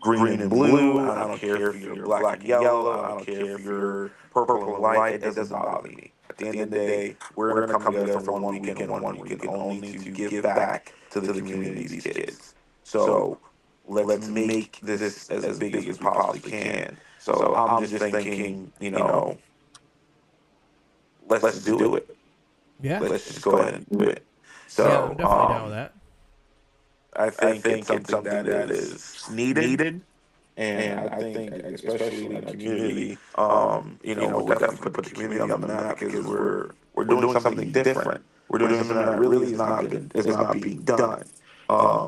green and blue. I don't care if you're black and yellow. I don't care if you're purple and white. It doesn't bother me. At the end of the day, we're going to come together for one weekend and one weekend only to give back to the community, these kids. So let's make this as big as we possibly can. So I'm just thinking, let's just do it. Yeah. Let's just go ahead and do it. Yeah, I'm So definitely down with that. I think it's something that is needed. And I think, especially in the community, we'll definitely put the community on the map, because we're doing something different. We're doing something that really is not being done.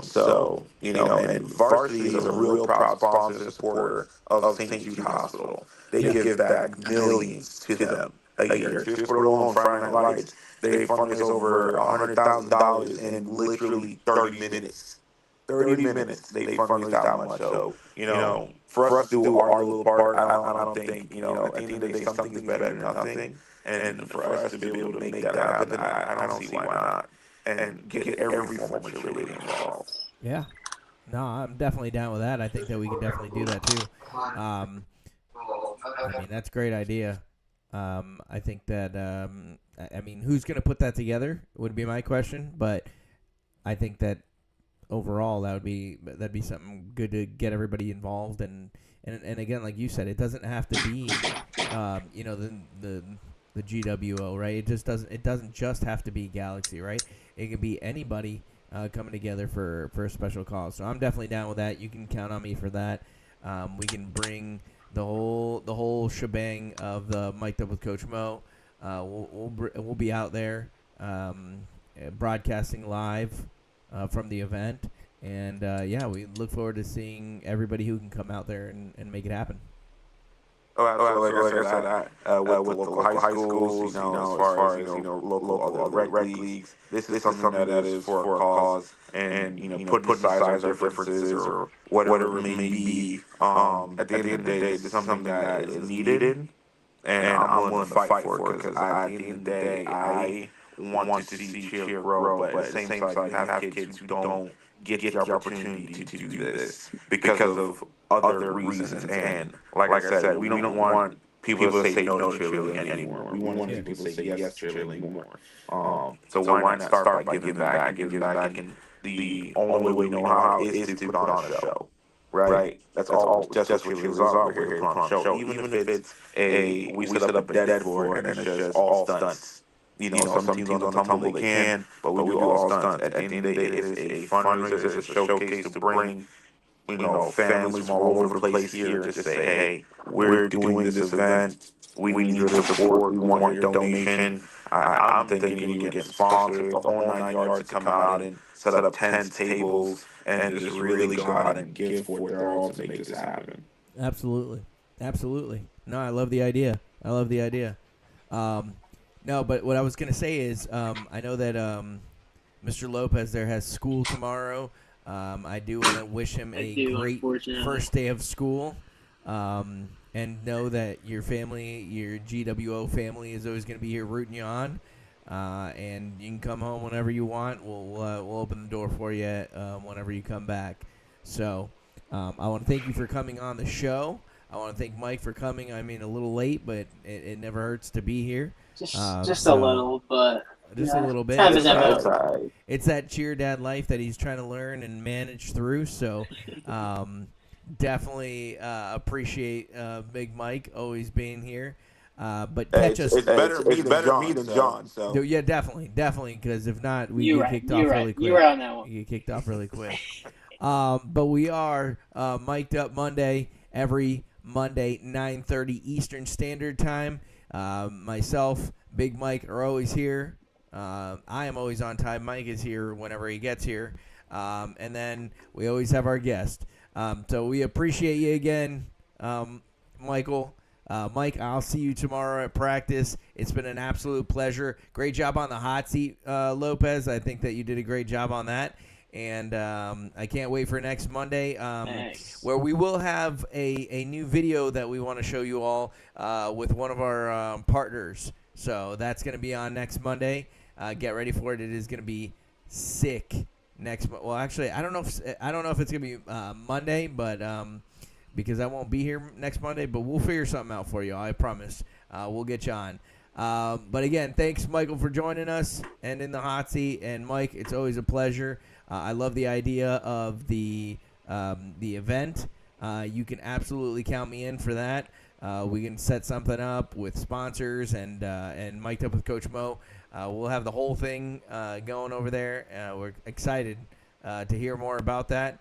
So and Varsity is a real proud sponsor and supporter of St. Jude Hospital. They give back millions to them a year. Just for alone, Friday Night Lights, they fundraise over $100,000 in literally 30 minutes. 30 minutes they fundraise that much. So, for us to do our little part, I don't think, at the end of the day, something is better than nothing. And for us to be able to make that happen, I don't see why not. And get every form of cheerleading involved. Yeah. No, I'm definitely down with that. I think that we can definitely do that too. I mean, that's a great idea. I think that, I mean, who's going to put that together would be my question. But I think that overall that'd be something good to get everybody involved. And again, like you said, it doesn't have to be, the GWO, right? It doesn't just have to be Galaxy, right? It could be anybody coming together for a special cause. So I'm definitely down with that. You can count on me for that. We can bring the whole shebang of the Mic'd Up with Coach Mo. We'll be out there. broadcasting live from the event. And yeah, we look forward to seeing everybody who can come out there and make it happen. Oh, absolutely. Like I said, with the local high schools, as far as, local other rec leagues, this is something that is for a cause, and, putting aside our differences or whatever it may be, at the end of the day, this is something that is needed, and I'm willing to fight for it, because at the end of the day, I want to see cheer grow, but at the same side, you have kids who don't get the opportunity to do this because of other reasons. And like I said, we don't want people to say no to cheerleading anymore. We want people to say yes to cheerleading more. So why not start by giving back and giving back? And the only way we know how is to put on a show. Right? That's all. Just what cheerleaders are. We're here to put on a show. Even if it's we set up a dead floor and it's just all stunts. Some teams on the tumble they can, but we do all stunts. At the end of the day, it is a fundraiser, it's a showcase to bring, families from all over the place here to say, hey, we're doing this event. We need your support. We want your donation. I'm thinking you would get sponsors, the whole 9 yards to come out and set up tents, tables, and just really go out and give for their all to make this happen. Absolutely. No, I love the idea. No, but what I was going to say is I know that Mr. Lopez there has school tomorrow. I do want to wish him a great first day of school, and know that your family, your GWO family, is always going to be here rooting you on. And you can come home whenever you want. We'll open the door for you whenever you come back. So I want to thank you for coming on the show. I want to thank Mike for coming. I mean, a little late, but it never hurts to be here. Just a little, but just a little bit. It's that cheer dad life that he's trying to learn and manage through. So definitely appreciate Big Mike always being here. But catch us. It's better me than John. So yeah, definitely, because if not, we get kicked off really quick. You were on that one. You get kicked off really quick. But we are mic'd up Monday, every Monday, 9:30 Eastern Standard Time. Myself, Big Mike are always here. I am always on time. Mike is here whenever he gets here. And then we always have our guest. So we appreciate you again, Michael. Mike, I'll see you tomorrow at practice. It's been an absolute pleasure. Great job on the hot seat, Lopez. I think that you did a great job on that. And I can't wait for next Monday, where we will have a new video that we want to show you all with one of our partners. So that's going to be on next Monday. Get ready for it. It is going to be sick next. Well, actually, I don't know if it's going to be Monday, but because I won't be here next Monday. But we'll figure something out for you. I promise. We'll get you on. But again, thanks, Michael, for joining us and in the hot seat. And Mike, it's always a pleasure. I love the idea of the event. You can absolutely count me in for that. We can set something up with sponsors and mic'd up with Coach Mo. We'll have the whole thing going over there. We're excited to hear more about that.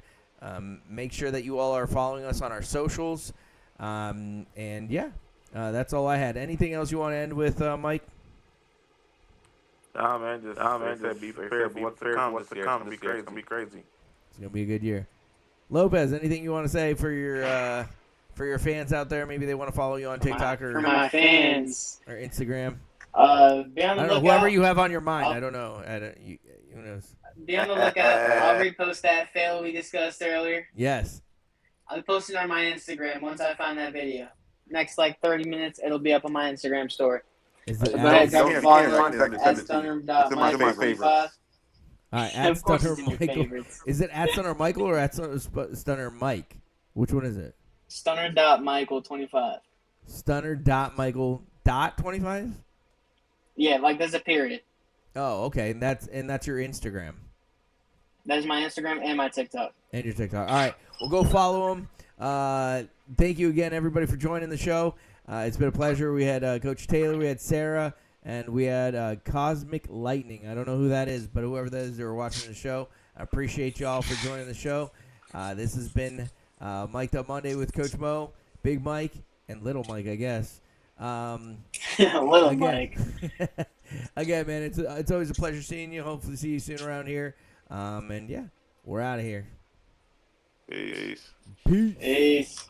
Make sure that you all are following us on our socials. And yeah, that's all I had. Anything else you want to end with, Mike? Just be prepared for what's to come. It's gonna be crazy. It's gonna be a good year. Lopez, anything you want to say for your fans out there? Maybe they want to follow you on TikTok or for my fans or Instagram. Be on the I don't know. Whoever you have on your mind. I don't know. Who knows? Be on the lookout. I'll repost that fail we discussed earlier. Yes. I'll post it on my Instagram once I find that video. Next 30 minutes, it'll be up on my Instagram story. Is it Go ahead, Don't drop a find follow it. at Stunner.Michael25. All right, at Of course Stunner it's in your Michael. favorites. Is it at Stunner Michael or at Stunner Mike? Which one is it? Stunner.Michael25. Stunner.Michael.25? Yeah, there's a period. Oh, okay. And that's your Instagram. That is my Instagram and my TikTok. And your TikTok. All right. Well, go follow them. Thank you again, everybody, for joining the show. It's been a pleasure. We had Coach Taylor, we had Sarah, and we had Cosmic Lightning. I don't know who that is, but whoever that is, they were watching the show. I appreciate y'all for joining the show. This has been Mic'd Up Monday with Coach Mo, Big Mike, and Little Mike, I guess. Little Again, Mike. again, man, it's always a pleasure seeing you. Hopefully, see you soon around here. And yeah, we're out of here. Peace. Peace. Peace.